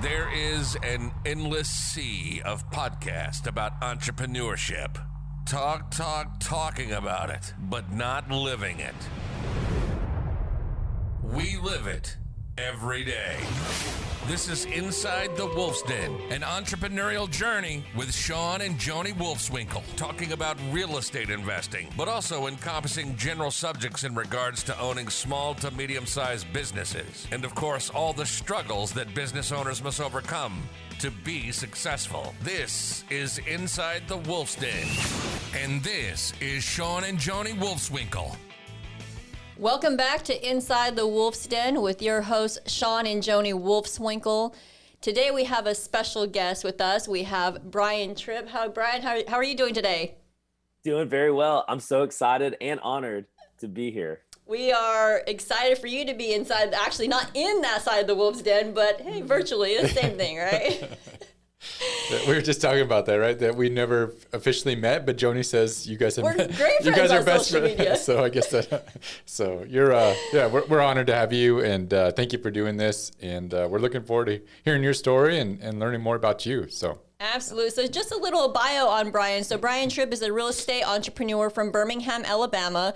There is an endless sea of podcasts about entrepreneurship. Talking about it, but not living it. We live it every day. This is Inside the Wolf's Den, an entrepreneurial journey with Shawn and Joni Wolfswinkle, talking about real estate investing, but also encompassing general subjects in regards to owning small to medium-sized businesses. And of course, all the struggles that business owners must overcome to be successful. This is Inside the Wolf's Den, and this is Shawn and Joni Wolfswinkle. Welcome back to Inside the Wolf's Den with your hosts, Shawn and Joni Wolfswinkle. Today we have a special guest with us. We have Brian Trippe. Brian, how are you doing today? Doing very well. I'm so excited and honored to be here. We are excited for you to be inside, actually not in that side of the Wolf's Den, but hey, virtually, the same thing, right? We were just talking about that, right? That we never officially met, but Joni says you guys have we're met. Great friends. You guys are on best social friends. Media. So I guess that. So you're, we're honored to have you, and thank you for doing this. And we're looking forward to hearing your story and learning more about you. So. Absolutely. So just a little bio on Brian. So Brian Trippe is a real estate entrepreneur from Birmingham, Alabama.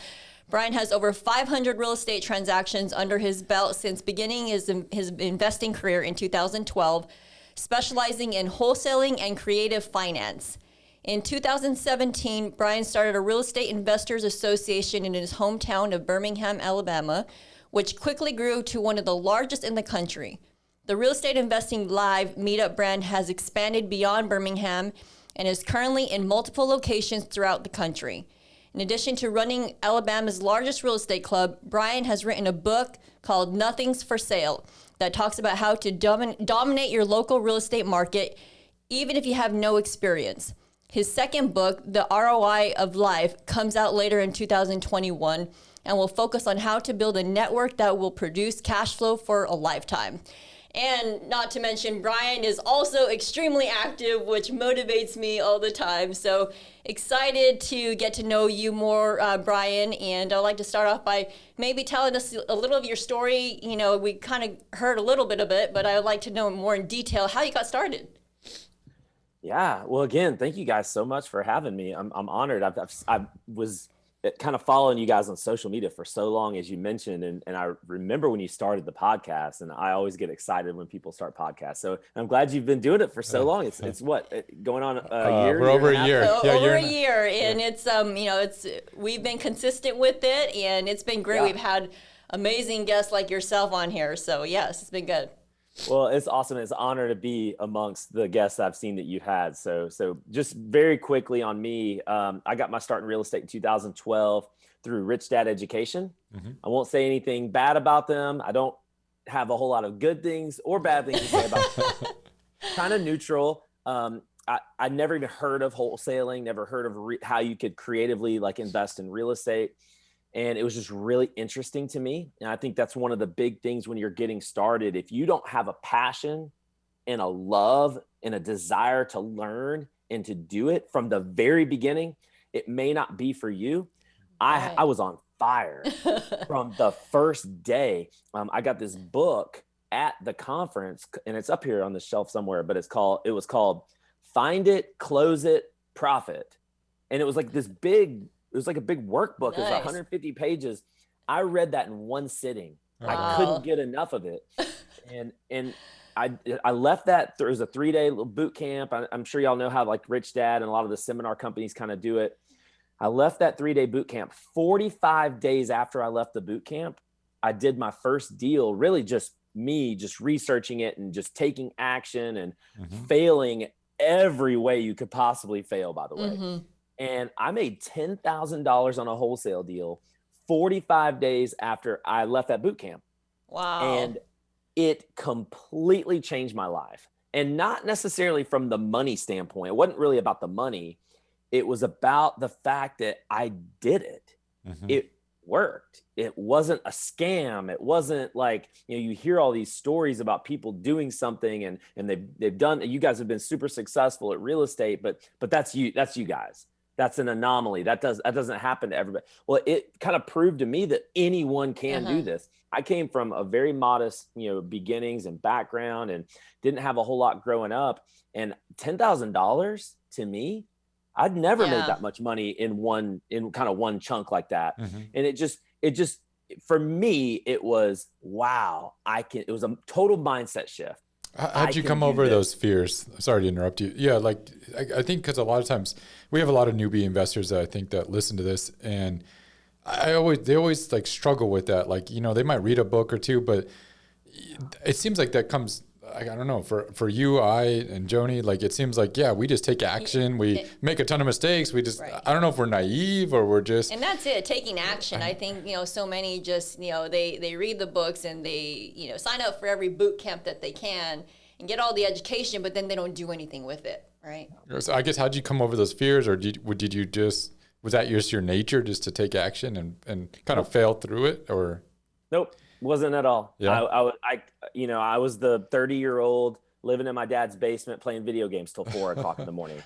Brian has over 500 real estate transactions under his belt since beginning his investing career in 2012. Specializing in wholesaling and creative finance. In 2017, Brian started a real estate investors association in his hometown of Birmingham, Alabama, which quickly grew to one of the largest in the country. The Real Estate Investing Live meetup brand has expanded beyond Birmingham and is currently in multiple locations throughout the country. In addition to running Alabama's largest real estate club, Brian has written a book called Nothing's for Sale that talks about how to dominate your local real estate market, even if you have no experience. His second book, The ROI of Life, comes out later in 2021 and will focus on how to build a network that will produce cash flow for a lifetime. And not to mention, Brian is also extremely active, which motivates me all the time. So excited to get to know you more, Brian. And I'd like to start off by maybe telling us a little of your story. You know, we kind of heard a little bit of it, but I would like to know more in detail how you got started. Yeah. Well, again, thank you guys so much for having me. I'm honored. I was kind of following you guys on social media for so long, as you mentioned. And I remember when you started the podcast, and I always get excited when people start podcasts. So I'm glad you've been doing it for so long. It's what, going on a year? We're over a year. Yeah, over a year. And it's, we've been consistent with it, and it's been great. Yeah. We've had amazing guests like yourself on here. So yes, it's been good. Well, it's awesome. It's an honor to be amongst the guests I've seen that you've had. So just very quickly on me, I got my start in real estate in 2012 through Rich Dad Education. Mm-hmm. I won't say anything bad about them. I don't have a whole lot of good things or bad things to say about them. Kind of neutral. I never even heard of wholesaling, never heard of how you could creatively invest in real estate. And it was just really interesting to me. And I think that's one of the big things when you're getting started. If you don't have a passion and a love and a desire to learn and to do it from the very beginning, it may not be for you. Right. I was on fire from the first day. I got this book at the conference, and it's up here on the shelf somewhere, but it was called Find It, Close It, Profit. And it was like it was like a big workbook. Nice. It was 150 pages. I read that in one sitting. Wow. I couldn't get enough of it. And I left that. There was a 3-day boot camp. I'm sure y'all know how Rich Dad and a lot of the seminar companies kind of do it. I left that 3-day boot camp. 45 days after I left the boot camp, I did my first deal, really just me, just researching it and just taking action and failing every way you could possibly fail, by the way. Mm-hmm. And I made $10,000 on a wholesale deal 45 days after I left that boot camp. Wow. And it completely changed my life. And not necessarily from the money standpoint. It wasn't really about the money. It was about the fact that I did it. Mm-hmm. It worked. It wasn't a scam. It wasn't you hear all these stories about people doing something and they've done, you guys have been super successful at real estate, but that's you guys. that's an anomaly. That doesn't happen to everybody. Well, it kind of proved to me that anyone can do this. I came from a very modest, beginnings and background, and didn't have a whole lot growing up. And $10,000 to me, I'd never made that much money in kind of one chunk like that. And it just, for me, it was, wow, it was a total mindset shift. How'd you come over those fears? Sorry to interrupt you. Yeah. Like, I think because a lot of times we have a lot of newbie investors that I think that listen to this, and they always like struggle with that. Like, they might read a book or two, but it seems like that comes, I don't know, for you, I, and Joni, like, it seems like, we just take action. We make a ton of mistakes. We just, I don't know if we're naive or we're just. And that's it, taking action. I think, so many just, they read the books and they, sign up for every boot camp that they can and get all the education, but then they don't do anything with it, right? So I guess, how'd you come over those fears, or did you just, was that just your nature, just to take action and kind of fail through it, or? Nope. Wasn't at all. Yeah. I was the 30-year-old living in my dad's basement playing video games till 4 o'clock in the morning.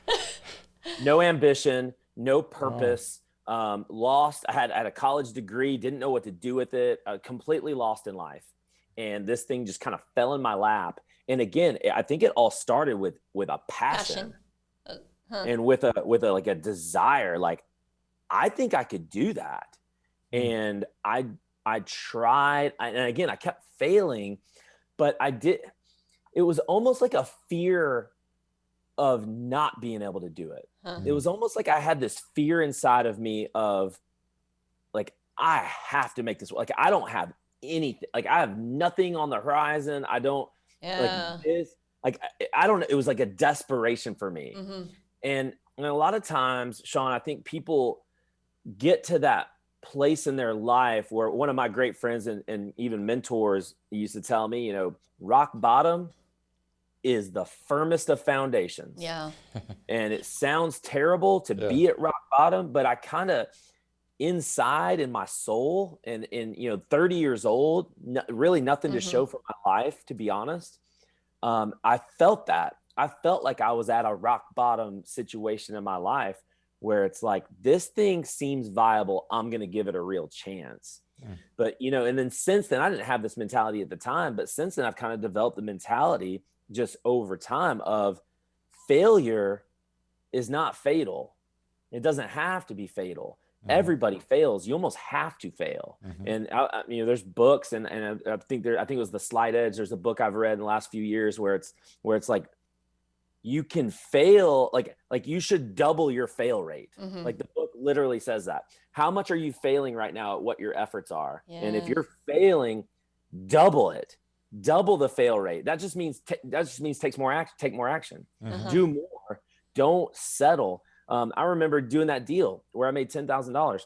No ambition, no purpose. Lost. I had a college degree, didn't know what to do with it. Completely lost in life, and this thing just kind of fell in my lap. And again, I think it all started with a passion. And with a like a desire. Like, I think I could do that, and I tried, and again, I kept failing, but it was almost like a fear of not being able to do it. It was almost like I had this fear inside of me of, like, I have to make this, like, I don't have anything, like, I have nothing on the horizon. I don't like this, like, I don't know. It was like a desperation for me. And a lot of times, Shawn, I think people get to that place in their life where one of my great friends and even mentors used to tell me, rock bottom is the firmest of foundations. Yeah. And it sounds terrible to be at rock bottom, but I kind of inside in my soul and 30 years old, really nothing to show for my life, to be honest. I felt that. I felt like I was at a rock bottom situation in my life, where it's like, this thing seems viable. I'm going to give it a real chance. But, and then since then, I didn't have this mentality at the time, but since then I've kind of developed the mentality just over time of failure is not fatal. It doesn't have to be fatal. Everybody fails. You almost have to fail. And there's books and I think it was The Slight Edge. There's a book I've read in the last few years where it's like, you can fail, like you should double your fail rate. Like, the book literally says that. How much are you failing right now at what your efforts are? And if you're failing, double it, double the fail rate. That just means take more action, do more, don't settle. I remember doing that deal where I made $10,000.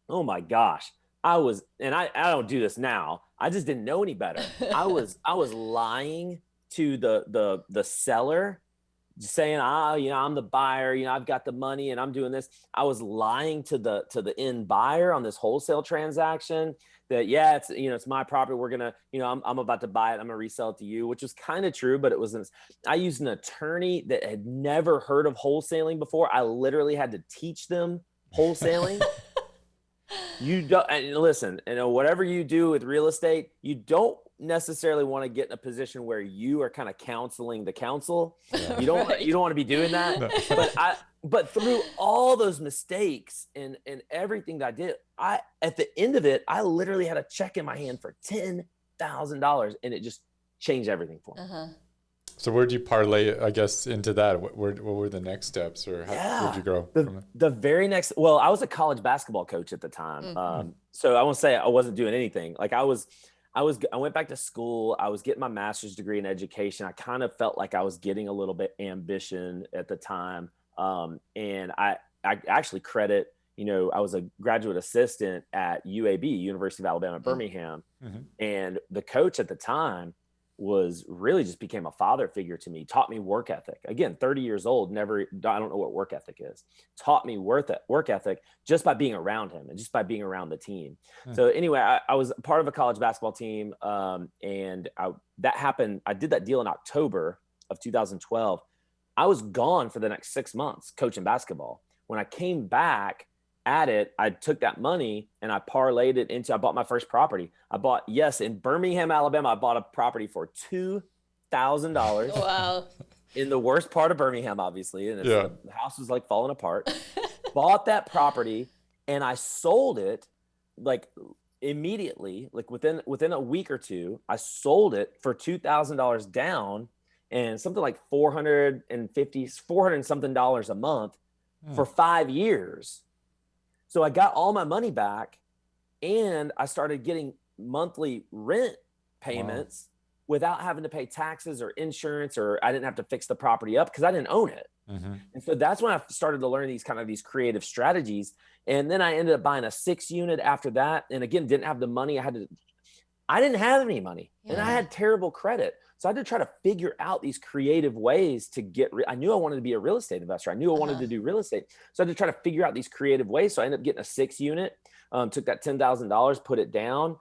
Oh my gosh. I don't do this now. I just didn't know any better. I was lying to the seller, saying, I'm the buyer, I've got the money and I'm doing this. I was lying to the end buyer on this wholesale transaction that, it's my property. We're going to, I'm about to buy it. I'm going to resell it to you, which was kind of true, but I used an attorney that had never heard of wholesaling before. I literally had to teach them wholesaling. You don't, and listen, whatever you do with real estate, you don't necessarily want to get in a position where you are kind of counseling the counsel. You don't want to be doing that. No. But through all those mistakes and everything that I did, at the end of it, I literally had a check in my hand for $10,000, and it just changed everything for me. So where'd you parlay, I guess, into that? What were the next steps, or where'd you grow from it? The very next, well, I was a college basketball coach at the time. So I won't say I wasn't doing anything. Like, I went back to school. I was getting my master's degree in education. I kind of felt like I was getting a little bit ambition at the time. And I actually credit, I was a graduate assistant at UAB, University of Alabama, Birmingham. And the coach at the time was really just became a father figure to me, taught me work ethic. Again, 30 years old, I don't know what work ethic is. Taught me work ethic just by being around him and just by being around the team. So anyway, I was part of a college basketball team. And that happened. I did that deal in October of 2012. I was gone for the next 6 months coaching basketball. When I came back at it, I took that money and I parlayed it into, I bought my first property. In Birmingham, Alabama, I bought a property for $2,000 Wow. in the worst part of Birmingham, obviously. And the house was like falling apart. Bought that property and I sold it like immediately, like within a week or two. I sold it for $2,000 down and something like $400 and something dollars a month for 5 years. So I got all my money back and I started getting monthly rent payments without having to pay taxes or insurance, or I didn't have to fix the property up because I didn't own it. And so that's when I started to learn these creative strategies. And then I ended up buying a 6-unit after that. And again, didn't have the money. I didn't have any money and I had terrible credit. So I had to try to figure out these creative ways to I knew I wanted to be a real estate investor. I knew I wanted to do real estate. So I had to try to figure out these creative ways. So I ended up getting a 6-unit, took that $10,000, put it down,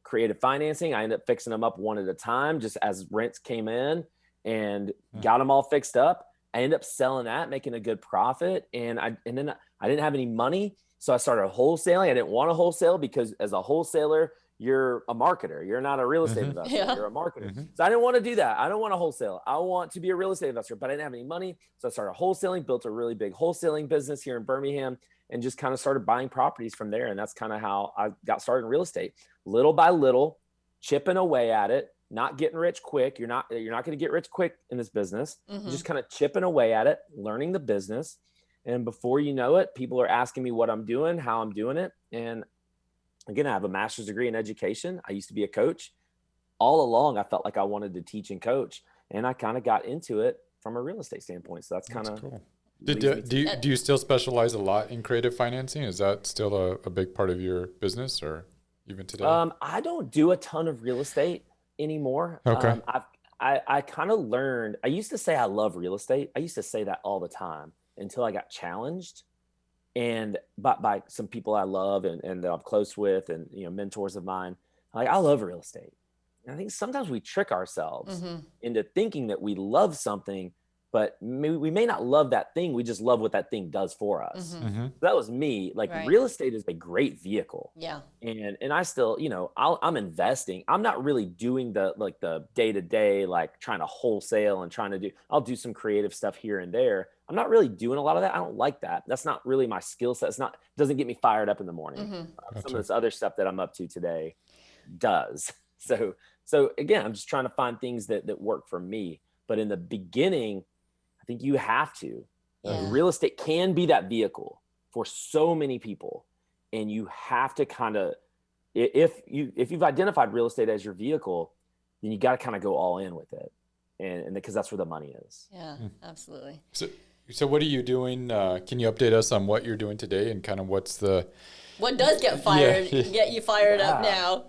creative financing. I ended up fixing them up one at a time, just as rents came in, and got them all fixed up. I ended up selling that, making a good profit. And then I didn't have any money. So I started wholesaling. I didn't want to wholesale because as a wholesaler, you're a marketer. You're not a real estate investor. You're a marketer. So I didn't want to do that. I don't want to wholesale. I want to be a real estate investor, but I didn't have any money. So I started wholesaling, built a really big wholesaling business here in Birmingham, and just kind of started buying properties from there. And that's kind of how I got started in real estate. Little by little, chipping away at it, not getting rich quick. You're not going to get rich quick in this business. You're just kind of chipping away at it, learning the business. And before you know it, people are asking me what I'm doing, how I'm doing it. And again, I have a master's degree in education. I used to be a coach. All along, I felt like I wanted to teach and coach. And I kind of got into it from a real estate standpoint. So that's kind of cool. Do you still specialize a lot in creative financing? Is that still a big part of your business, or even today? I don't do a ton of real estate anymore. Okay. I kind of learned, I used to say I love real estate. I used to say that all the time until I got challenged and by some people I love and that I'm close with, and mentors of mine. Like, I love real estate. And I think sometimes we trick ourselves into thinking that we love something, but we may not love that thing. We just love what that thing does for us. That was me. Like, real estate is a great vehicle. Yeah. And I still, I'm investing. I'm not really doing the day-to-day, like trying to wholesale and I'll do some creative stuff here and there. I'm not really doing a lot of that. I don't like that. That's not really my skill set. Doesn't get me fired up in the morning. Some of this other stuff that I'm up to today does. So again, I'm just trying to find things that work for me. But in the beginning, I think you have to. Real estate can be that vehicle for so many people. And you have to kind of, if you've identified real estate as your vehicle, then you got to kind of go all in with it. And because that's where the money is. Yeah, absolutely. So what are you doing? Can you update us on what you're doing today and kind of what does get get you fired up now?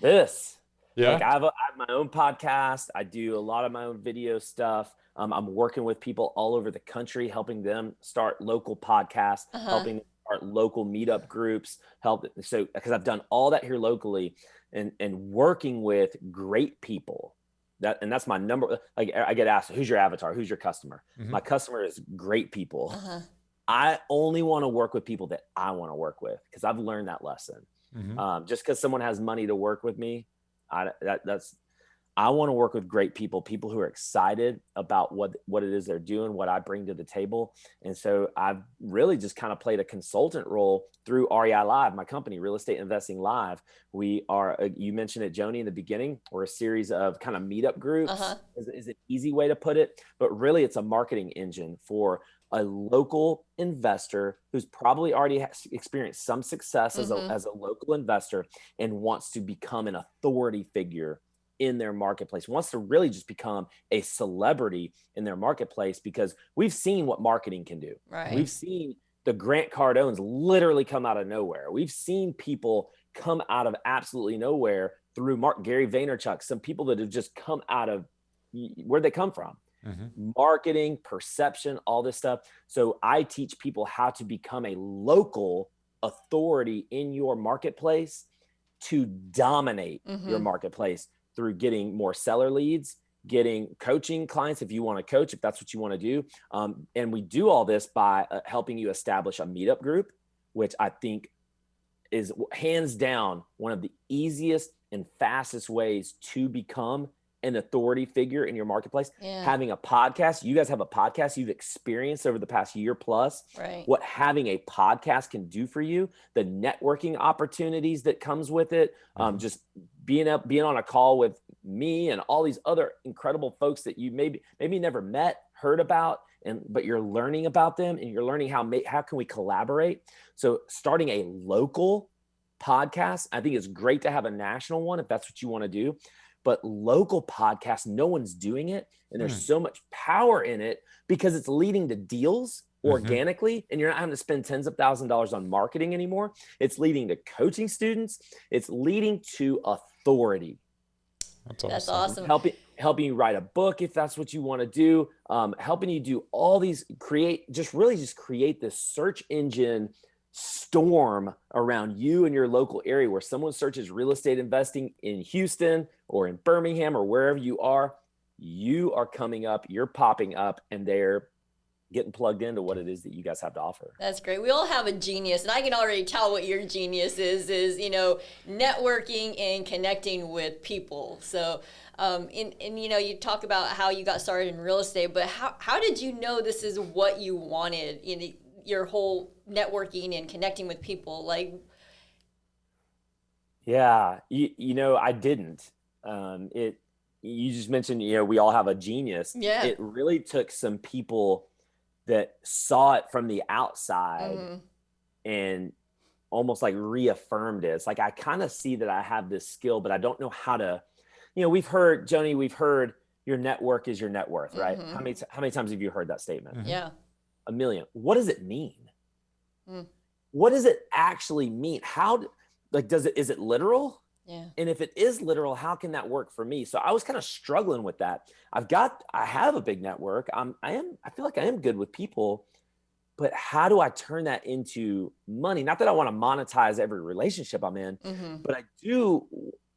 Like, I have my own podcast. I do a lot of my own video stuff. I'm working with people all over the country, helping them start local podcasts, helping them start local meetup groups, because I've done all that here locally, and working with great people. That's my number. Like, I get asked, who's your avatar? Who's your customer? My customer is great people. I only want to work with people that I want to work with, because I've learned that lesson. Just because someone has money to work with me, I want to work with great people who are excited about what it is they're doing, what I bring to the table. And so I've really just kind of played a consultant role through REI Live, my company, Real Estate Investing Live. We are, you mentioned it, Joni, in the beginning, we're a series of kind of meetup groups, is an easy way to put it. But really, it's a marketing engine for a local investor who's probably already has experienced some success as a local investor and wants to become an authority figure in their marketplace, wants to really just become a celebrity in their marketplace, because we've seen what marketing can do. Right. We've seen the Grant Cardones literally come out of nowhere. We've seen people come out of absolutely nowhere through Gary Vaynerchuk, some people that have just come out of where'd they come from? Marketing, perception, all this stuff. So I teach people how to become a local authority in your marketplace to dominate your marketplace through getting more seller leads getting coaching clients if you want to coach, if that's what you want to do. And we do all this by helping you establish a meetup group, which I think is hands down one of the easiest and fastest ways to become an authority figure in your marketplace. Yeah. Having a podcast, you guys have a podcast you've experienced over the past year plus, right. What having a podcast can do for you, the networking opportunities that comes with it, just being on a call with me and all these other incredible folks that you maybe never met, heard about, but you're learning about them, and you're learning how can we collaborate. So starting a local podcast, I think it's great to have a national one if that's what you want to do. But local podcasts, no one's doing it. And there's so much power in it because it's leading to deals organically. And you're not having to spend tens of thousands of dollars on marketing anymore. It's leading to coaching students. It's leading to authority. That's awesome. Helping you write a book if that's what you want to do. Helping you do all these, create this search engine storm around you and your local area where someone searches real estate investing in Houston or in Birmingham or wherever you are coming up, you're popping up, and they're getting plugged into what it is that you guys have to offer. That's great. We all have a genius, and I can already tell what your genius is networking and connecting with people. So you talk about how you got started in real estate, but how did you know this is what you wanted in your whole networking and connecting with people? I didn't. You just mentioned, we all have a genius. Yeah. It really took some people that saw it from the outside and almost like reaffirmed it. It's like, I kind of see that I have this skill, but I don't know how to, we've heard your network is your net worth, right? How many times have you heard that statement? Yeah. A million. What does it mean? What does it actually mean? Is it literal? Yeah. And if it is literal, how can that work for me? So I was kind of struggling with that. I have a big network. I feel like I am good with people, but how do I turn that into money? Not that I want to monetize every relationship I'm in, but I do,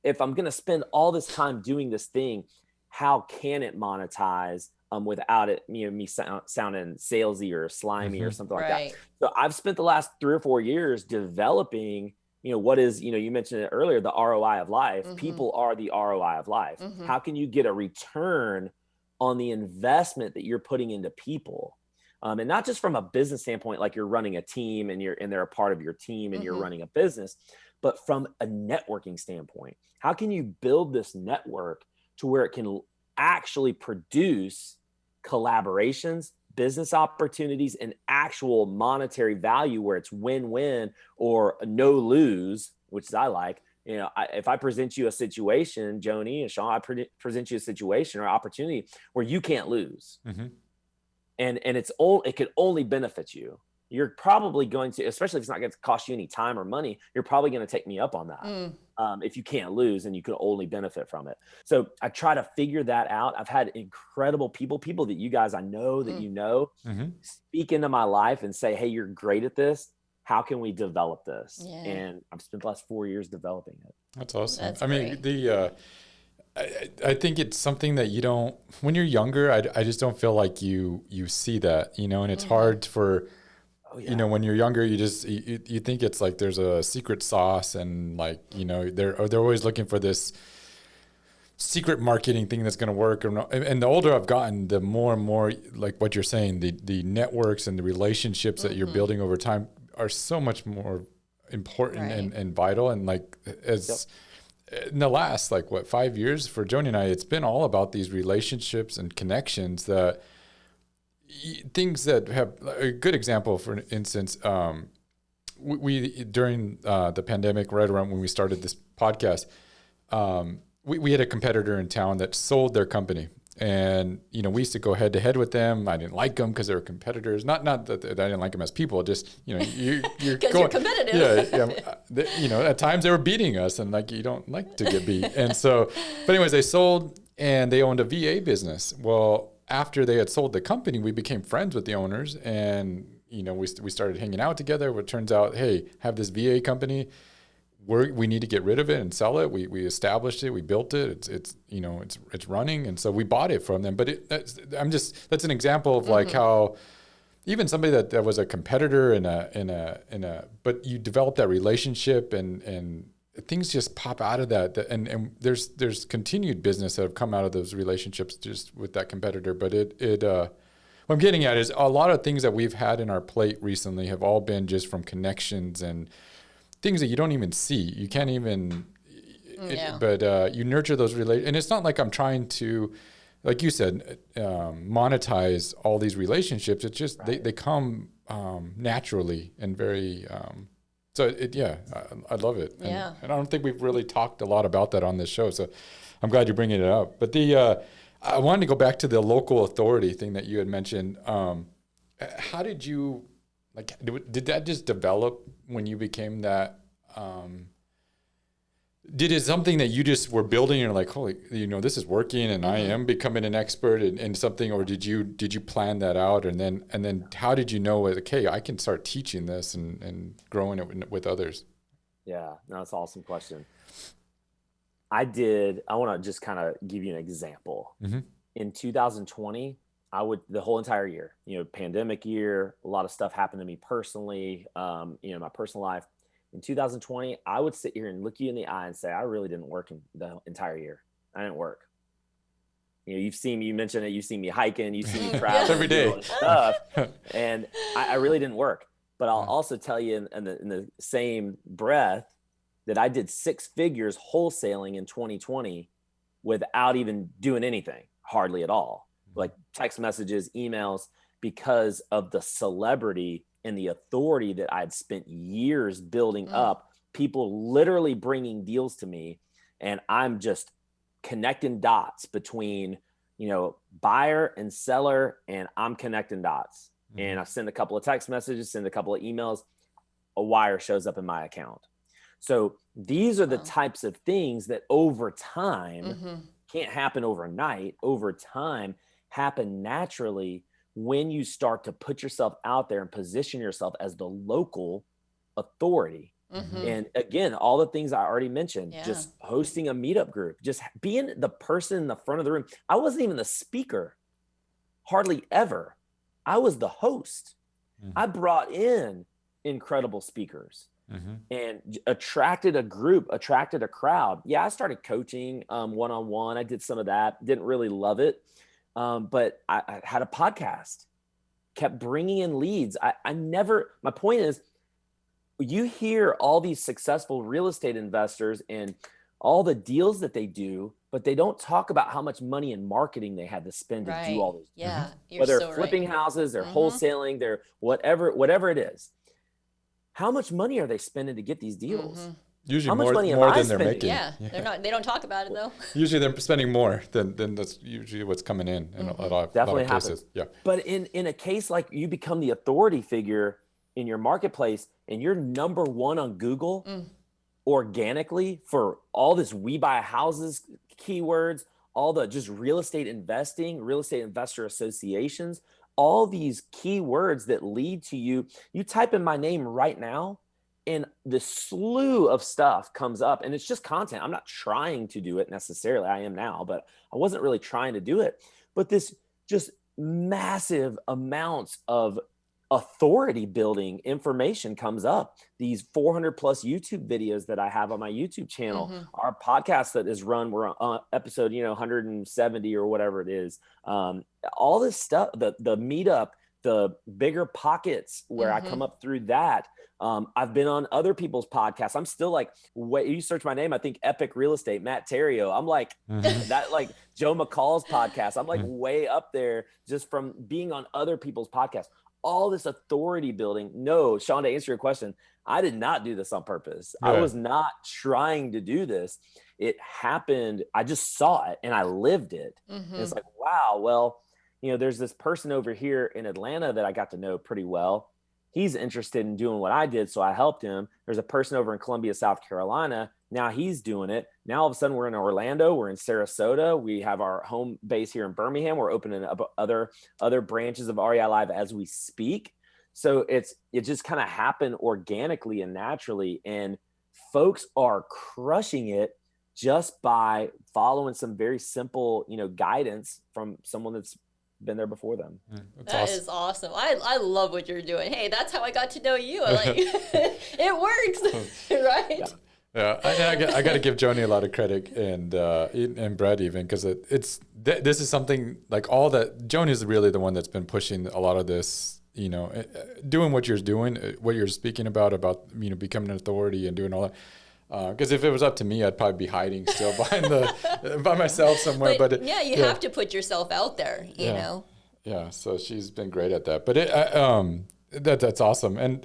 if I'm going to spend all this time doing this thing, how can it monetize without it, me sounding salesy or slimy or something like that. So I've spent the last 3 or 4 years developing, what is, you mentioned it earlier, the ROI of life. People are the ROI of life. How can you get a return on the investment that you're putting into people? And not just from a business standpoint, like you're running a team and they're a part of your team and you're running a business, but from a networking standpoint, how can you build this network to where it can actually produce collaborations, business opportunities, and actual monetary value where it's win-win or no lose, which I like. If I present you a situation, Joni and Shawn, I present you a situation or opportunity where you can't lose, and it could only benefit you. You're probably going to, especially if it's not going to cost you any time or money, you're probably going to take me up on that. If you can't lose and you can only benefit from it. So I try to figure that out. I've had incredible people that you guys, I know that speak into my life and say, hey, you're great at this. How can we develop this? Yeah. And I've spent the last 4 years developing it. That's awesome. That's great. I think it's something that you don't, when you're younger, I just don't feel like you see that, and it's hard for, when you're younger, you think it's like there's a secret sauce, and they're always looking for this secret marketing thing that's going to work. And the older I've gotten, the more and more, like what you're saying, the networks and the relationships that you're building over time are so much more important and vital. And in the last 5 years for Joni and I, it's been all about these relationships and connections, that things that have a good example. For instance, we during the pandemic, right around when we started this podcast, we had a competitor in town that sold their company, and we used to go head to head with them. I didn't like them because they were competitors. Not that I didn't like them as people, just you're you're competitive. Yeah. At times they were beating us, and you don't like to get beat. And so, but anyways, they sold, and they owned a VA business. Well, after they had sold the company, we became friends with the owners, and we started hanging out together. What turns out, hey, have this VA company. we need to get rid of it and sell it. We established it, we built it. It's running, and so we bought it from them. But that's an example of like how even somebody that was a competitor but you develop that relationship and things just pop out of that. And there's continued business that have come out of those relationships just with that competitor. But what I'm getting at is a lot of things that we've had in our plate recently have all been just from connections and things that you don't even see. You can't even, but you nurture those relationships. And it's not like I'm trying to, like you said, monetize all these relationships. It's just, they come naturally and very, I love it. Yeah. And I don't think we've really talked a lot about that on this show. So I'm glad you're bringing it up. But I wanted to go back to the local authority thing that you had mentioned. How did you, did that just develop when you became that? Did it something that you just were building and you're like, holy, this is working and I am becoming an expert in something, or did you plan that out? And then how did you know, okay, I can start teaching this and growing it with others? Yeah, no, that's an awesome question. I want to just kind of give you an example. In 2020, the whole entire year, pandemic year, a lot of stuff happened to me personally, my personal life. In 2020, I would sit here and look you in the eye and say, I really didn't work in the entire year. I didn't work. You mentioned it, you've seen me hiking, you've seen me travel every day stuff, and I really didn't work. But I'll also tell you in the same breath that I did 6 figures wholesaling in 2020 without even doing anything, hardly at all. Like text messages, emails, because of the celebrity and the authority that I had spent years building up, people literally bringing deals to me. And I'm just connecting dots between, buyer and seller, and I'm connecting dots. And I send a couple of text messages, send a couple of emails, a wire shows up in my account. So these are the types of things that over time can't happen overnight, over time happen naturally when you start to put yourself out there and position yourself as the local authority. And again, all the things I already mentioned, just hosting a meetup group, just being the person in the front of the room. I wasn't even the speaker, hardly ever. I was the host. I brought in incredible speakers and attracted a group, attracted a crowd. Yeah, I started coaching one-on-one. I did some of that, didn't really love it. But I had a podcast, kept bringing in leads. My point is, you hear all these successful real estate investors and all the deals that they do, but they don't talk about how much money in marketing they had to spend to do all those. Yeah. Whether they're flipping houses, they're wholesaling, they're whatever it is. How much money are they spending to get these deals? Usually how much money more am I than they're spending? making. Yeah. They don't talk about it though. Usually they're spending more than that's usually what's coming in a lot of cases. Yeah. But in a case like you become the authority figure in your marketplace and you're number one on Google organically for all this we buy houses keywords, all the just real estate investing, real estate investor associations, all these keywords that lead to you type in my name right now and the slew of stuff comes up, and it's just content. I'm not trying to do it necessarily. I am now, but I wasn't really trying to do it. But this just massive amounts of authority building information comes up. These 400 plus YouTube videos that I have on my YouTube channel, our podcast that is run, we're on episode, 170 or whatever it is. All this stuff, the meetup, the bigger pockets where I come up through that. I've been on other people's podcasts. I'm still like, you search my name, I think Epic Real Estate, Matt Terrio. I'm like that, like Joe McCall's podcast. I'm like way up there just from being on other people's podcasts. All this authority building. No, Shawn, to answer your question, I did not do this on purpose. I was not trying to do this. It happened. I just saw it and I lived it. And it's like, wow, well, there's this person over here in Atlanta that I got to know pretty well. He's interested in doing what I did, so I helped him. There's a person over in Columbia, South Carolina. Now he's doing it. Now all of a sudden we're in Orlando, we're in Sarasota. We have our home base here in Birmingham. We're opening up other branches of ROI Live as we speak. So it just kind of happened organically and naturally. And folks are crushing it just by following some very simple, guidance from someone that's been there before them. That is awesome. I love what you're doing. Hey, that's how I got to know you. Like, it works, right? Yeah, I got to give Joni a lot of credit and Brett even, because this is something like all that. Joni is really the one that's been pushing a lot of this, doing what you're doing, what you're speaking about becoming an authority and doing all that. Because if it was up to me, I'd probably be hiding still by myself somewhere. But you have to put yourself out there, you know. Yeah, so she's been great at that. But that's awesome. And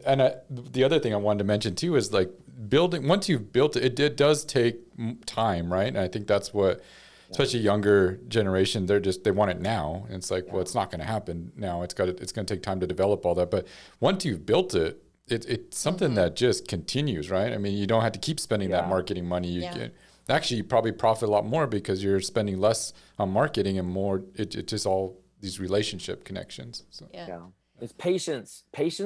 the other thing I wanted to mention too is like building. Once you've built it, it does take time, right? And I think that's what, especially younger generation, they want it now. And it's like, well, it's not going to happen now. It's going to take time to develop all that. But once you've built it, it's something that just continues, right? I mean, you don't have to keep spending that marketing money. You probably profit a lot more because you're spending less on marketing and more. It's just all these relationship connections. So. Yeah. It's patience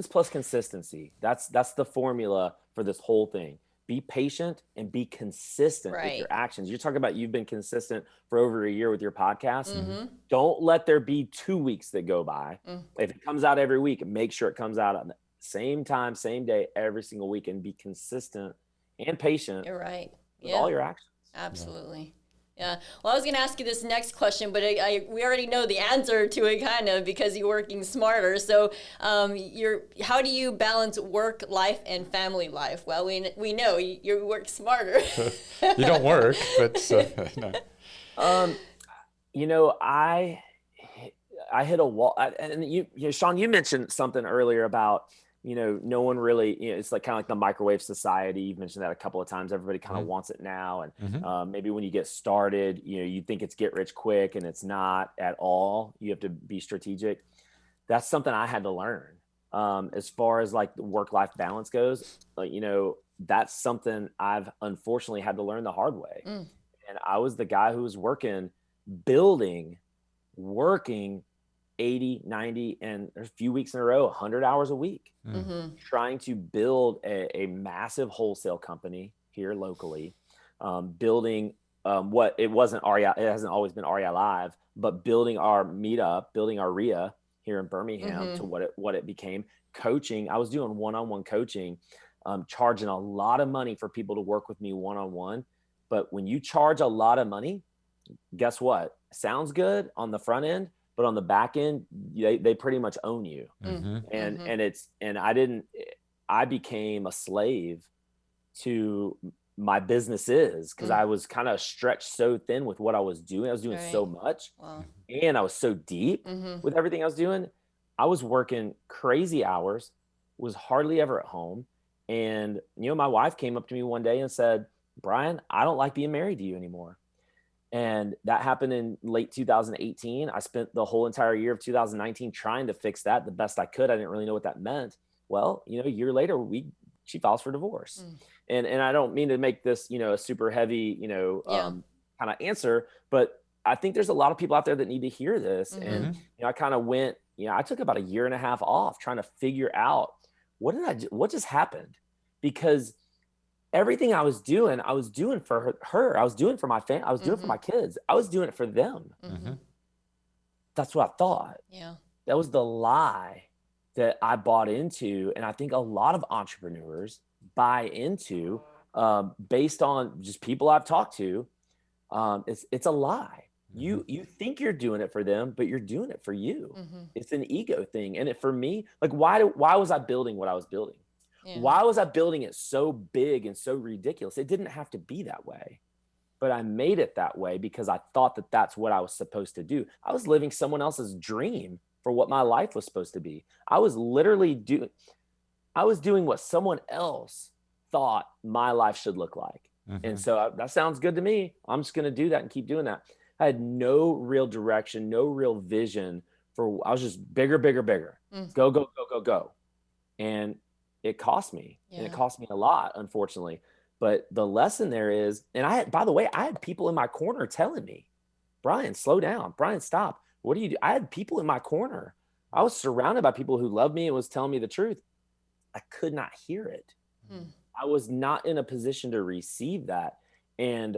plus consistency. That's the formula for this whole thing. Be patient and be consistent with your actions. You're talking about you've been consistent for over a year with your podcast. Don't let there be 2 weeks that go by. If it comes out every week, make sure it comes out on the same time, same day, every single week, and be consistent and patient. You're right. With all your actions. Absolutely. Yeah. Well, I was going to ask you this next question, but we already know the answer to it kind of because you're working smarter. So how do you balance work life and family life? Well, we know you work smarter. You don't work, but no. I hit a wall. And Shawn, you mentioned something earlier about, no one really, it's like kind of like the microwave society. You've mentioned that a couple of times. Everybody kind of wants it now. And maybe when you get started, you think it's get rich quick, and it's not at all. You have to be strategic. That's something I had to learn. As far as like the work-life balance goes, that's something I've unfortunately had to learn the hard way. And I was the guy who was working 80, 90, and a few weeks in a row, 100 hours a week, trying to build a massive wholesale company here locally, building what it wasn't REI, it hasn't always been REI Live, but building our meetup, building our RIA here in Birmingham to what it became. Coaching, I was doing one-on-one coaching, charging a lot of money for people to work with me one-on-one. But when you charge a lot of money, guess what? Sounds good on the front end, but on the back end, they pretty much own you. I became a slave to my businesses because I was kind of stretched so thin with what I was doing. I was doing so much and I was so deep with everything I was doing. I was working crazy hours, was hardly ever at home. And, my wife came up to me one day and said, "Brian, I don't like being married to you anymore." And that happened in late 2018. I spent the whole entire year of 2019 trying to fix that the best I could. I didn't really know what that meant. Well, a year later, she files for divorce. And I don't mean to make this, a super heavy, kind of answer, but I think there's a lot of people out there that need to hear this. And, I kind of went, I took about a year and a half off trying to figure out what just happened, because everything I was doing for her. I was doing for my family. I was doing for my kids. I was doing it for them. That's what I thought. Yeah. That was the lie that I bought into. And I think a lot of entrepreneurs buy into, based on just people I've talked to. It's a lie. You think you're doing it for them, but you're doing it for you. It's an ego thing. And for me, like, why was I building what I was building? Yeah. Why was I building it so big and so ridiculous? It didn't have to be that way, but I made it that way because I thought that that's what I was supposed to do. I was living someone else's dream for what my life was supposed to be. I was literally doing what someone else thought my life should look like. And so that sounds good to me. I'm just going to do that and keep doing that. I had no real direction, no real vision I was just bigger. Go. And it cost me, and it cost me a lot, unfortunately. But the lesson there is, and by the way, I had people in my corner telling me, "Brian, slow down. Brian, stop. What do you do?" I had people in my corner. I was surrounded by people who loved me and was telling me the truth. I could not hear it. I was not in a position to receive that. And,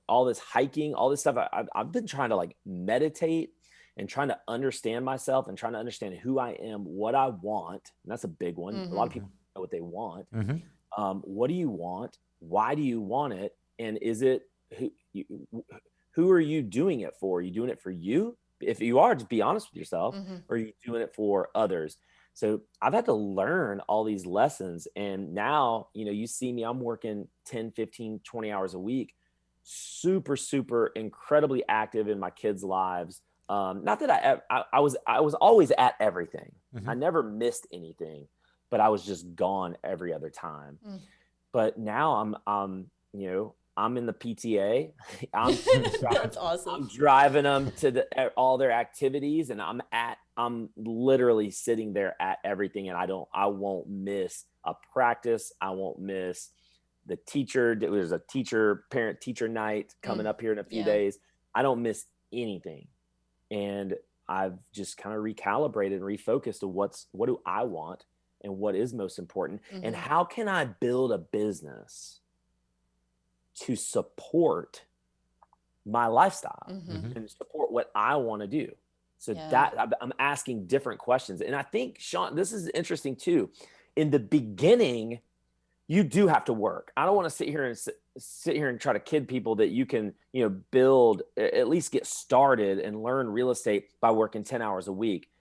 all this hiking, all this stuff, I've been trying to like meditate and trying to understand myself and trying to understand who I am, what I want. And that's a big one. A lot of people know what they want. What do you want? Why do you want it? And is it, who are you doing it for? Are you doing it for you? If you are, just be honest with yourself. Or are you doing it for others? So I've had to learn all these lessons. And now, you see me, I'm working 10, 15, 20 hours a week, super, super incredibly active in my kids' lives. Not that I was always at everything. I never missed anything, but I was just gone every other time. But now I'm in the PTA. That's awesome. I'm driving them to all their activities, and I'm literally sitting there at everything. And I won't miss a practice. I won't miss the teacher. There's a parent teacher night coming up here in a few days. I don't miss anything. And I've just kind of recalibrated and refocused to what do I want and what is most important, and how can I build a business to support my lifestyle and support what I want to do. So that I'm asking different questions. And I think, Shawn, this is interesting too. In the beginning, you do have to work. I don't want to sit here and try to kid people that you can, build, at least get started and learn real estate by working 10 hours a week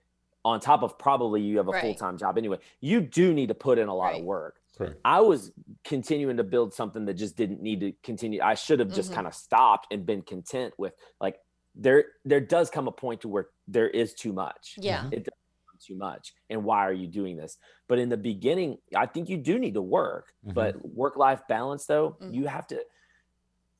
on top of probably you have a full-time job anyway. You do need to put in a lot of work. Correct. I was continuing to build something that just didn't need to continue. I should have just kind of stopped and been content with, like, there does come a point to where there is too much. Yeah. It does become too much. And why are you doing this? But in the beginning, I think you do need to work, but work-life balance though,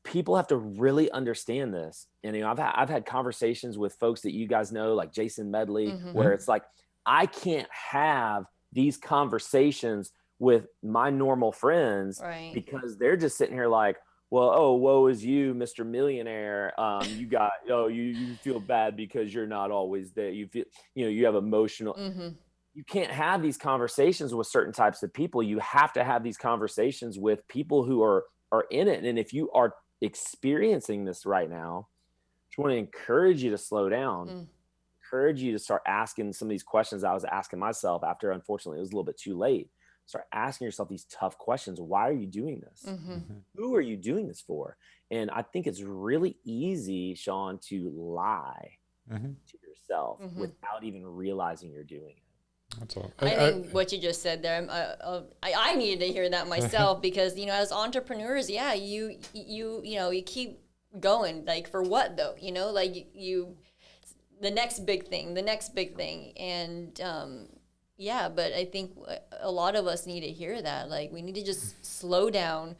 people have to really understand this. And, I've had conversations with folks that you guys know, like Jason Medley, where it's like, I can't have these conversations with my normal friends because they're just sitting here like, well, oh, woe is you, Mr. Millionaire. You feel bad because you're not always there. You feel, you have emotional. You can't have these conversations with certain types of people. You have to have these conversations with people who are in it. And if you are experiencing this right now, I just want to encourage you to slow down, encourage you to start asking some of these questions I was asking myself after, unfortunately, it was a little bit too late. Start asking yourself these tough questions. Why are you doing this? Who are you doing this for? And I think it's really easy, Shawn, to lie to yourself without even realizing you're doing it. That's all. I think what you just said there, I needed to hear that myself because, as entrepreneurs, you keep going, like, for what though? The next big thing. And, but I think a lot of us need to hear that. Like, we need to just slow down.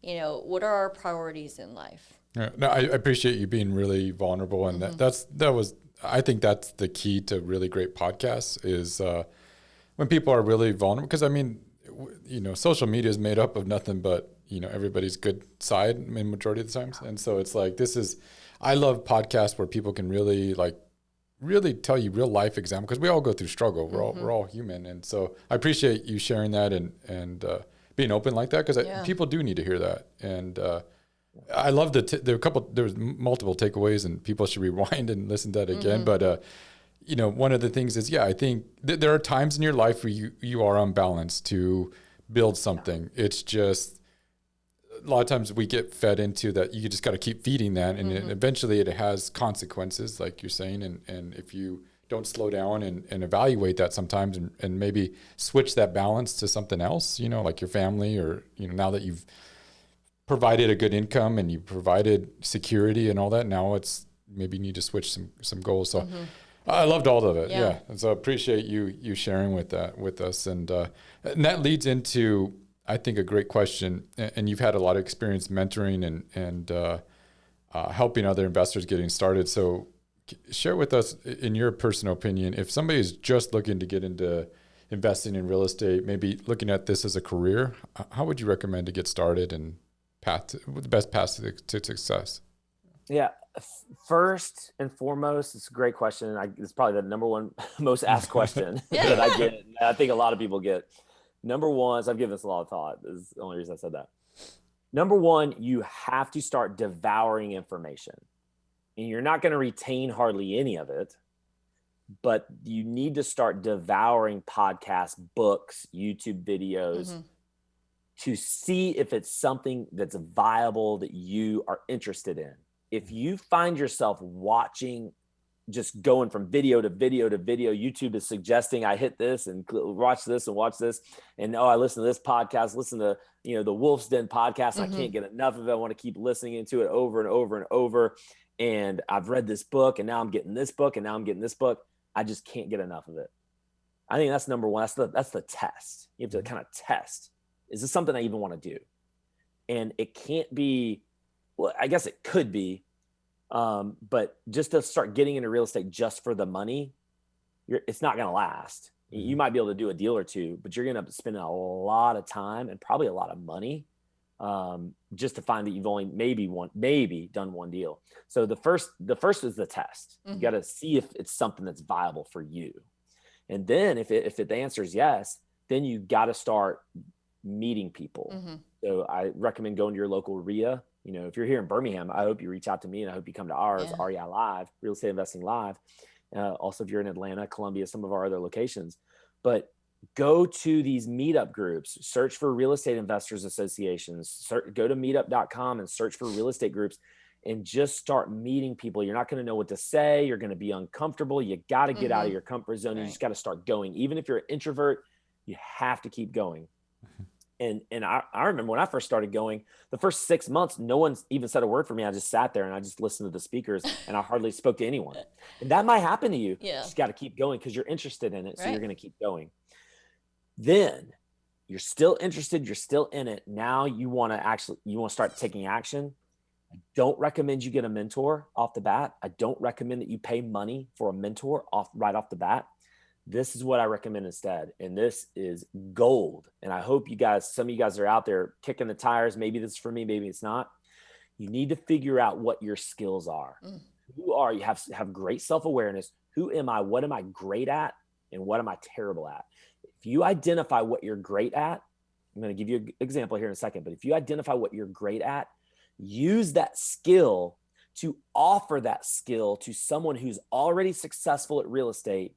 What are our priorities in life? Yeah, no, I appreciate you being really vulnerable, and I think that's the key to really great podcasts is when people are really vulnerable. Because social media is made up of nothing but everybody's good side in majority of the times, and so it's like I love podcasts where people can really tell you real life example, because we all go through struggle. We're all human. And so I appreciate you sharing that and being open like that, because people do need to hear that. And I love there's multiple takeaways, and people should rewind and listen to that again. But, one of the things is, I think there are times in your life where you are unbalanced to build something. It's just, a lot of times we get fed into that. You just got to keep feeding that, and eventually it has consequences, like you're saying. And if you don't slow down and evaluate that sometimes, and maybe switch that balance to something else, like your family, or now that you've provided a good income and you provided security and all that, now it's maybe you need to switch some goals. So I loved all of it. Yeah. And so I appreciate you sharing with us, and that leads into, I think, a great question, and you've had a lot of experience mentoring and helping other investors getting started. So share with us, in your personal opinion, if somebody is just looking to get into investing in real estate, maybe looking at this as a career, how would you recommend to get started and the best path to success? Yeah. First and foremost, it's a great question. It's probably the number one most asked question that I get. I think a lot of people get. Number one, so I've given this a lot of thought. This is the only reason I said that. Number one, you have to start devouring information. And you're not going to retain hardly any of it, but you need to start devouring podcasts, books, YouTube videos to see if it's something that's viable that you are interested in. If you find yourself watching, just going from video to video to video, YouTube is suggesting I hit this and watch this and watch this. And I listen to this podcast, listen to, the Wolf's Den podcast. I can't get enough of it. I want to keep listening to it over and over and over. And I've read this book and now I'm getting this book and now I'm getting this book. I just can't get enough of it. I think that's number one. That's the test. You have to kind of test. Is this something I even want to do? And it can't be, well, I guess it could be, but just to start getting into real estate just for the money, it's not going to last. You might be able to do a deal or two, but you're going to spend a lot of time and probably a lot of money just to find that you've only maybe done one deal. So the first is the test. You got to see if it's something that's viable for you. And then if the answer is yes, then you got to start meeting people. So I recommend going to your local RIA. If you're here in Birmingham, I hope you reach out to me and I hope you come to ours, REI Live, Real Estate Investing Live. Also, if you're in Atlanta, Columbia, some of our other locations, but go to these meetup groups, search for real estate investors associations, go to meetup.com and search for real estate groups and just start meeting people. You're not going to know what to say. You're going to be uncomfortable. You got to get out of your comfort zone. You just got to start going. Even if you're an introvert, you have to keep going. And I remember when I first started going, the first 6 months, no one even said a word for me. I just sat there and I just listened to the speakers and I hardly spoke to anyone. And that might happen to you. You just got to keep going because you're interested in it. So you're going to keep going. Then you're still interested. You're still in it. Now you want to start taking action. I don't recommend you get a mentor off the bat. I don't recommend that you pay money for a mentor right off the bat. This is what I recommend instead. And this is gold. And I hope some of you guys are out there kicking the tires. Maybe this is for me, maybe it's not. You need to figure out what your skills are. Who are you? Have great self-awareness. Who am I? What am I great at? And what am I terrible at? If you identify what you're great at, I'm going to give you an example here in a second, but if you identify what you're great at, use that skill to offer that skill to someone who's already successful at real estate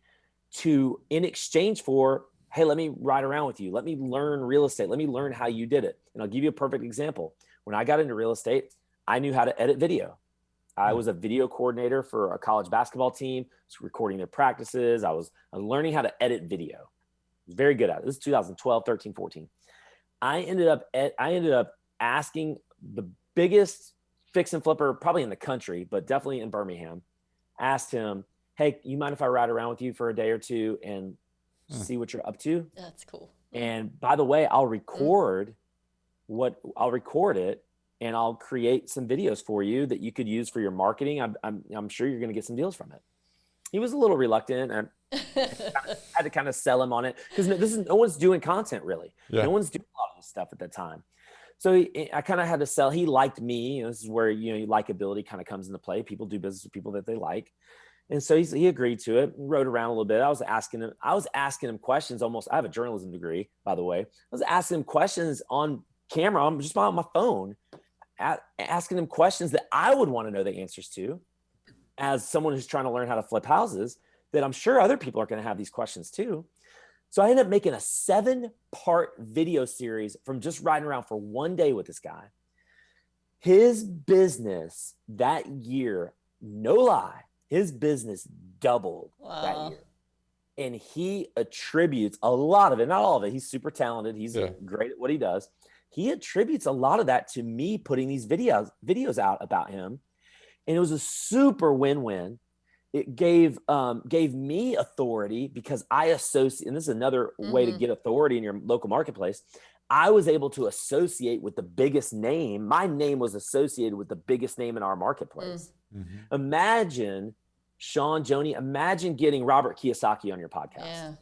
in exchange for, hey, let me ride around with you. Let me learn real estate. Let me learn how you did it. And I'll give you a perfect example. When I got into real estate, I knew how to edit video. I was a video coordinator for a college basketball team. I was recording their practices. I was learning how to edit video. I was very good at it. This is 2012, 13, 14. I ended up asking the biggest fix and flipper probably in the country, but definitely in Birmingham, asked him, hey, you mind if I ride around with you for a day or two and see what you're up to? That's cool. And by the way, I'll record it and I'll create some videos for you that you could use for your marketing. I'm sure you're going to get some deals from it. He was a little reluctant and had to kind of sell him on it because no one's doing content really. No one's doing a lot of this stuff at the time. So I kind of had to sell. He liked me. This is where, likability kind of comes into play. People do business with people that they like. And so he agreed to it, rode around a little bit. I was asking him questions almost. I have a journalism degree, by the way. I was asking him questions on camera. I'm just on my phone, asking him questions that I would want to know the answers to as someone who's trying to learn how to flip houses, that I'm sure other people are going to have these questions too. So I ended up making a 7-part video series from just riding around for one day with this guy. His business that year, no lie, his business doubled that year. And he attributes a lot of it, not all of it. He's super talented. He's great at what he does. He attributes a lot of that to me putting these videos out about him. And it was a super win-win. It gave me authority because I associate, and this is another way to get authority in your local marketplace. I was able to associate with the biggest name. My name was associated with the biggest name in our marketplace. Imagine Shawn, Joni, imagine getting Robert Kiyosaki on your podcast.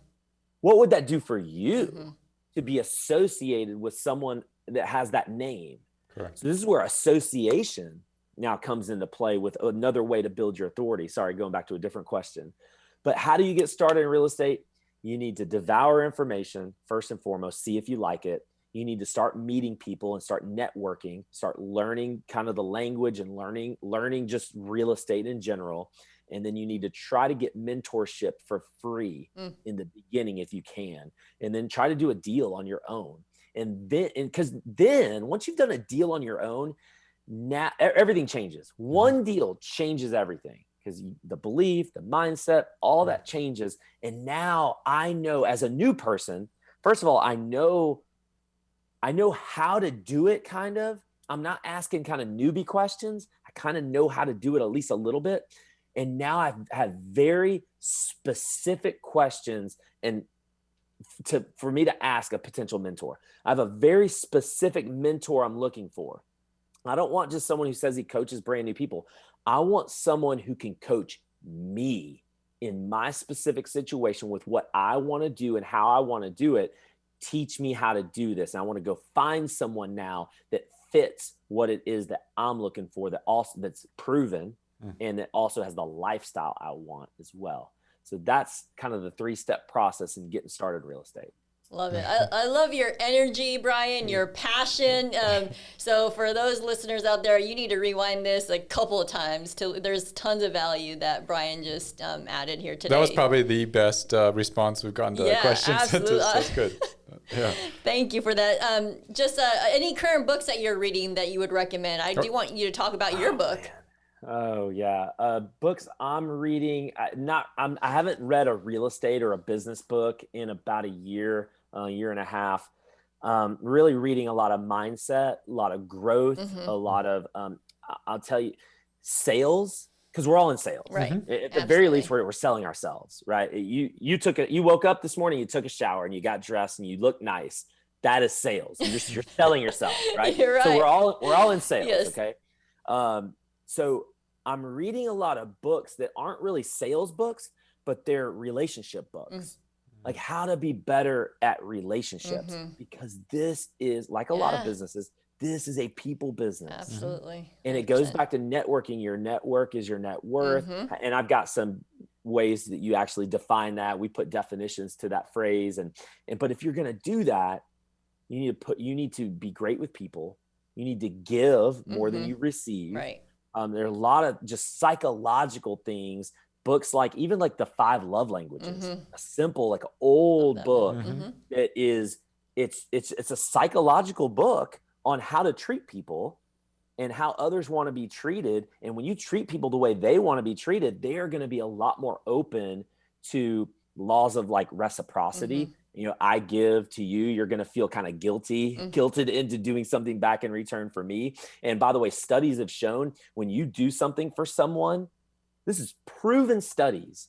What would that do for you to be associated with someone that has that name? Correct. So this is where association now comes into play with another way to build your authority. Sorry, going back to a different question. But how do you get started in real estate? You need to devour information first and foremost, see if you like it. You need to start meeting people and start networking, start learning kind of the language and learning just real estate in general. And then you need to try to get mentorship for free in the beginning if you can, and then try to do a deal on your own. And then, because then once you've done a deal on your own, now everything changes. One deal changes everything, because the belief, the mindset, all that changes. And now I know, as a new person, first of all, I know how to do it, kind of. I'm not asking kind of newbie questions. I kind of know how to do it at least a little bit. And now I've had very specific questions for me to ask a potential mentor. I have a very specific mentor I'm looking for. I don't want just someone who says he coaches brand new people. I want someone who can coach me in my specific situation with what I want to do and how I want to do it. Teach me how to do this. And I want to go find someone now that fits what it is that I'm looking for, that's proven, and that also has the lifestyle I want as well. So that's kind of the 3-step process in getting started in real estate. Love it. I love your energy, Brian, your passion. So for those listeners out there, you need to rewind this a couple of times. There's tons of value that Brian just added here today. That was probably the best response we've gotten to that question. Absolutely. That's good. Yeah. Thank you for that. Just any current books that you're reading that you would recommend? I do want you to talk about your book. Man. Oh yeah. Books I'm reading. I haven't read a real estate or a business book in about a year and a half. Really reading a lot of mindset, a lot of growth, a lot of, I'll tell you, sales, because we're all in sales. Right. At the very least, we're selling ourselves, right? You woke up this morning, you took a shower and you got dressed and you look nice. That is sales. You're selling yourself, right? You're right. So we're all in sales. Yes. Okay. So I'm reading a lot of books that aren't really sales books, but they're relationship books. Like how to be better at relationships, because this is, like a lot of businesses, this is a people business. Absolutely. And it goes back to networking. Your network is your net worth. And I've got some ways that you actually define that. We put definitions to that phrase. But if you're going to do that, you need to be great with people. You need to give more than you receive. Right. There are a lot of just psychological things. Books even like the 5 love languages, a simple, like old book that is, it's a psychological book on how to treat people and how others want to be treated. And when you treat people the way they want to be treated, they are going to be a lot more open to laws of like reciprocity. I give to you, you're going to feel kind of guilted into doing something back in return for me. And by the way, studies have shown when you do something for someone, this is proven studies.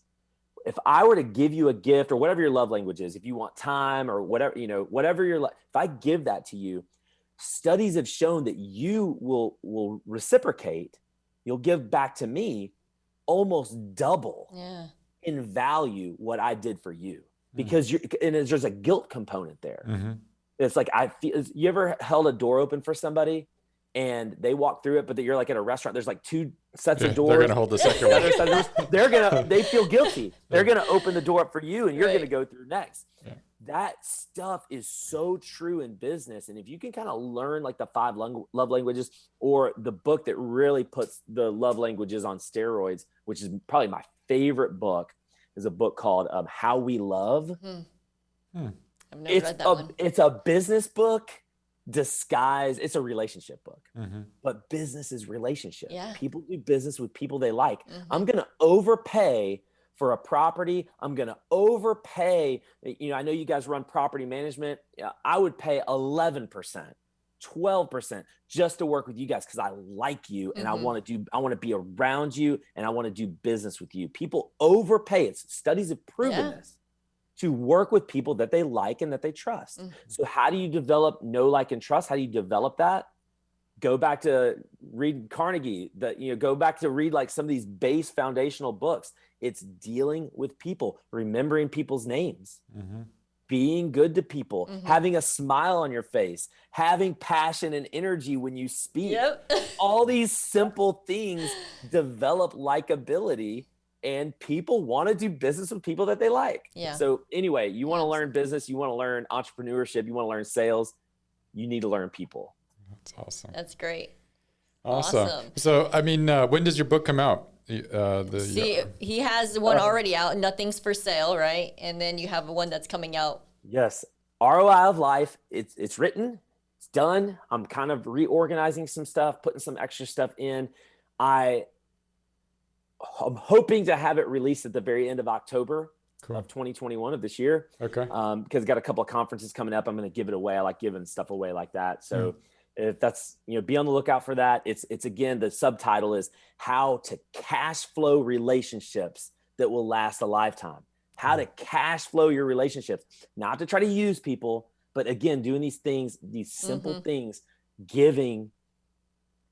If I were to give you a gift or whatever your love language is, if you want time or whatever, whatever if I give that to you, studies have shown that you will reciprocate. You'll give back to me almost double in value what I did for you, because there's a guilt component there. It's like, you ever held a door open for somebody and they walk through it, but you're like at a restaurant, there's like 2 sets of doors. They're going to hold the second one. They feel guilty. They're going to open the door up for you and you're going to go through next. Yeah. That stuff is so true in business. And if you can kind of learn like the 5 love languages, or the book that really puts the love languages on steroids, which is probably my favorite book, is a book called How We Love. I've never read that one. It's a business book disguised. It's a relationship book, but business is relationship. People do business with people they like. I'm going to overpay for a property. I'm going to overpay. I know you guys run property management. I would pay 11%, 12% just to work with you guys, because I like you and I want to be around you and I want to do business with you. People overpay. Studies have proven this, to work with people that they like and that they trust. So how do you develop know, like, and trust? How do you develop that? Go back to read Carnegie, go back to read like some of these base foundational books. It's dealing with people, remembering people's names, being good to people, having a smile on your face, having passion and energy when you speak. All these simple things develop likability. and people want to do business with people that they like. Yeah. So anyway, you want to learn business, you want to learn entrepreneurship, you want to learn sales, you need to learn people. That's awesome. That's great. Awesome. So, I mean, when does your book come out? He has one already out, Nothing's for Sale, right? And then you have one that's coming out. Yes. ROI of Life. It's written, it's done. I'm kind of reorganizing some stuff, putting some extra stuff in. I'm hoping to have it released at the very end of October of 2021 of this year. Okay. Because got a couple of conferences coming up. I'm going to give it away. I like giving stuff away like that. So if that's, be on the lookout for that. It's again, the subtitle is How to Cash Flow Relationships That Will Last a Lifetime. How to cash flow your relationships, not to try to use people, but again, doing these things, these simple things, giving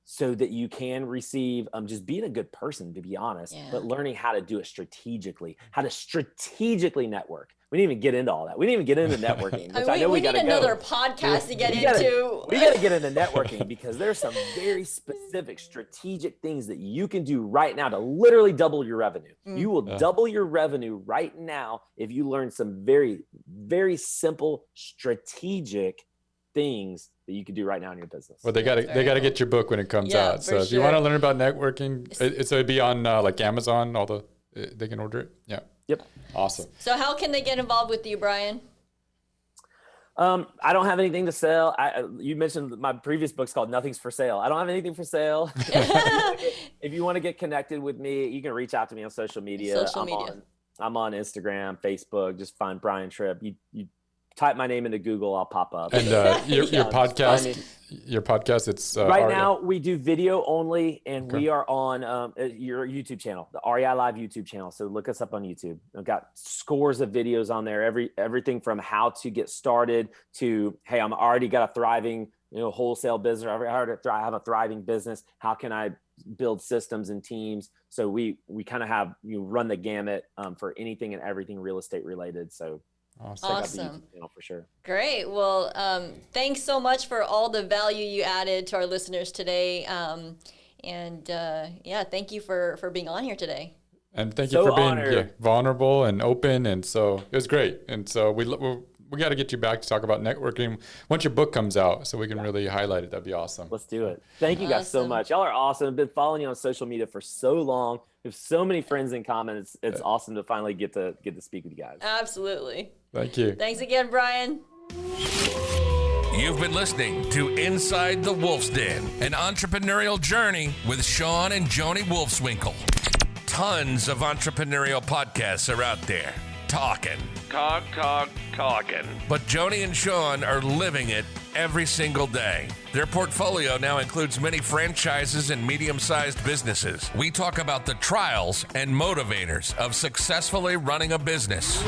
so that you can receive, just being a good person, to be honest, but learning how to do it strategically, how to strategically network. We didn't even get into all that. We didn't even get into networking, which I know we got to go. We need another podcast to get into. We got to get into networking because there's some very specific strategic things that you can do right now to literally double your revenue. You will double your revenue right now if you learn some very, very simple strategic things that you can do right now in your business. Well, they got to get your book when it comes out. So if you want to learn about networking, it'd be on like Amazon. They can order it. Yeah. Yep. Awesome. So how can they get involved with you, Brian? I don't have anything to sell. You mentioned my previous book's called Nothing's for Sale. I don't have anything for sale. If you want to get connected with me, you can reach out to me on social media. I'm on Instagram, Facebook. Just find Brian Trippe. You type my name into Google, I'll pop up. And your podcast, it's right now we do video only, and we are on your YouTube channel, the REI Live YouTube channel. So look us up on YouTube. I've got scores of videos on there. Everything from how to get started to, hey, I'm already got a thriving wholesale business. I have a thriving business. How can I build systems and teams? So we kind of have run the gamut for anything and everything real estate related. So. Awesome. For sure. Great. Well, thanks so much for all the value you added to our listeners today. Thank you for being on here today. And thank you for being vulnerable and open. And so it was great. And so we got to get you back to talk about networking once your book comes out, so we can really highlight it. That'd be awesome. Let's do it. Thank you guys so much. Y'all are awesome. I've been following you on social media for so long. We have so many friends in common. It's awesome to finally get to speak with you guys. Absolutely. Thank you. Thanks again, Brian. You've been listening to Inside the Wolf's Den, an entrepreneurial journey with Shawn and Joni Wolfswinkle. Tons of entrepreneurial podcasts are out there. Talking. But Joni and Shawn are living it every single day. Their portfolio now includes many franchises and medium-sized businesses. We talk about the trials and motivators of successfully running a business.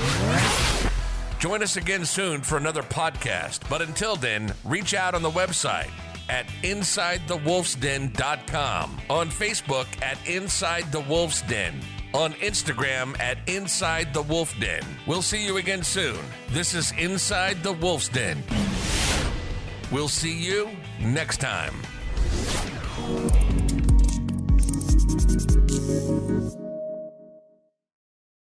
Join us again soon for another podcast. But until then, reach out on the website at InsideTheWolfsDen.com, on Facebook at Inside the Wolf's Den, on Instagram at Inside the Wolf Den. We'll see you again soon. This is Inside the Wolf's Den. We'll see you next time.